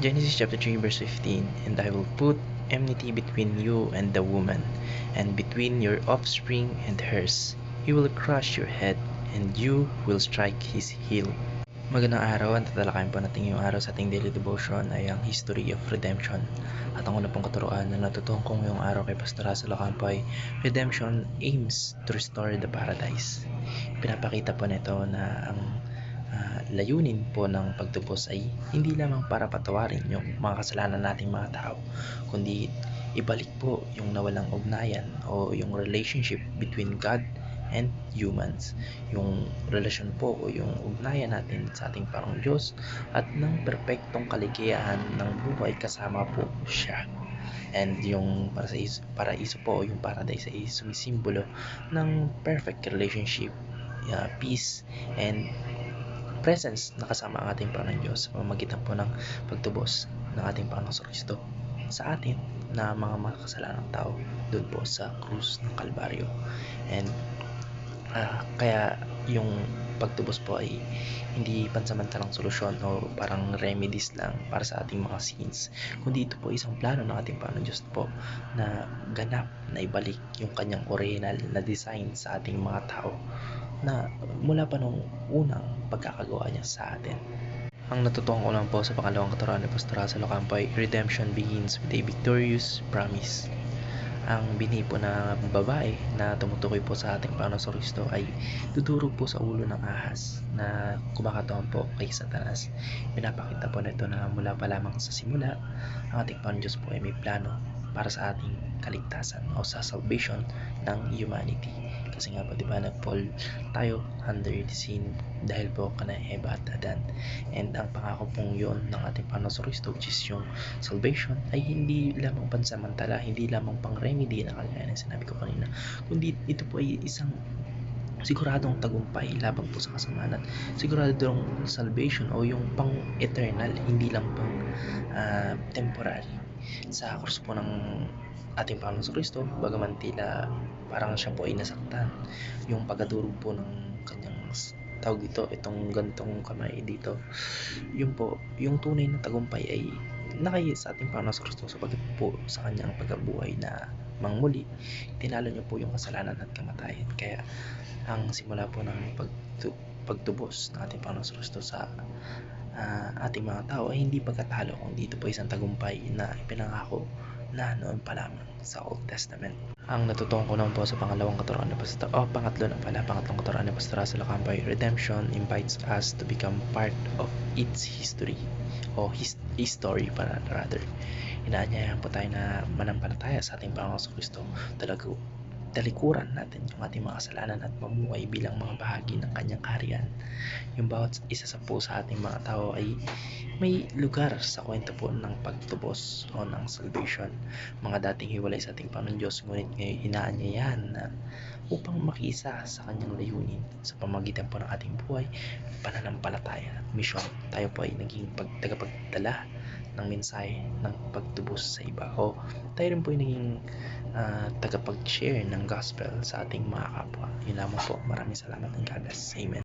Genesis chapter 3 verse 15, "And I will put enmity between you and the woman, and between your offspring and hers. He will crush your head, and you will strike his heel." Magandang araw, ang tatalakayin po natin yung araw sa ating daily devotion ay ang history of redemption. At ang una pong katuruan na natutuhan kong yung araw kay Pastor Russell Ocampo ay redemption aims to restore the paradise. Pinapakita po nito na ang layunin po ng pagtubos ay hindi lamang para patawarin yung mga kasalanan nating mga tao, kundi ibalik po yung nawalang ugnayan o yung relationship between God and humans, yung relasyon po o yung ugnayan natin sa ating Panginoong Diyos at ng perpektong kaligayahan ng buhay kasama po siya. And yung paraiso po o yung paradise ay sumisimbolo ng perfect relationship, peace, and presence na kasama ang ating Panginoong Diyos sa pamamagitan po ng pagtubos ng ating Panginoong Kristo sa atin na mga makasalanang tao doon po sa krus ng Kalbaryo. And kaya yung pagtubos po ay hindi pansamantalang solusyon o parang remedies lang para sa ating mga sins, kundi ito po isang plano ng ating Panginoon Diyos po na ganap na ibalik yung kanyang original na design sa ating mga tao na mula pa nung unang pagkakagawa niya sa atin. Ang natutuhan ko lang po sa pangalawang katuruan ni Pastor Russell Ocampo ay redemption begins with a victorious promise. Ang binhi po na babae na tumutukoy po sa ating Panginoon Kristo ay dudurog po sa ulo ng ahas na kumakatawan po kay Satanas. Pinapakita po nito na mula pa lamang sa simula, ang ating Panginoon Diyos po ay may plano para sa ating kaligtasan o sa salvation ng humanity. Kasi nga po, di ba, nag-fall tayo under the sin dahil po kana Eva at Adan. And ang pangako pong yun ng ating Panginoon Kristo, which is yung salvation, ay hindi lamang pansamantala, hindi lamang pang remedy na kagaya ng sinabi ko kanina, kundi ito po ay isang siguradong tagumpay laban po sa kasamaan at siguradong salvation o yung pang eternal, hindi lang pang temporary. Sa krus po ng ating Panginoon Kristo, bagaman tila parang siya po ay nasaktan, yung pagkadurog po ng kanyang tawag dito, itong gantong kamay dito, yun po, yung tunay na tagumpay ay nakay sa ating Panginoon Kristo sapagkat po sa kanyang pagkabuhay na mangmuli, tinalo niya po yung kasalanan at kamatayan. Kaya ang simula po ng pagtubos ng ating Panginoon Kristo sa ating mga tao ay hindi pagkatalo, kundi ito po isang tagumpay na ipinangako na noon pa lamang sa Old Testament. Ang natutuhan ko naman po sa pangalawang katuruan ni pangatlong katuruan ni Pastor Russell Ocampo, redemption invites us to become part of its history o history para rather. Inaanyayahan po tayo na manampalataya sa ating Panginoong Kristo, talikuran natin yung ating mga kasalanan at mamuhay bilang mga bahagi ng kanyang kaharian. Yung bawat isa sa po sa ating mga tao ay may lugar sa kwento po ng pagtubos o ng salvation. Mga dating hiwalay sa ating Panginoon Diyos, ngunit ngayon inaanyayahan na upang makiisa sa kanyang layunin sa pamamagitan po ng ating buhay, pananampalataya at misyon. Tayo po ay naging tagapagdala ng mensahe ng pagtubos sa iba, o tayo rin po ay naging tagapag-share ng gospel sa ating mga kapwa. Yun lamang po. Maraming salamat and God bless. Amen.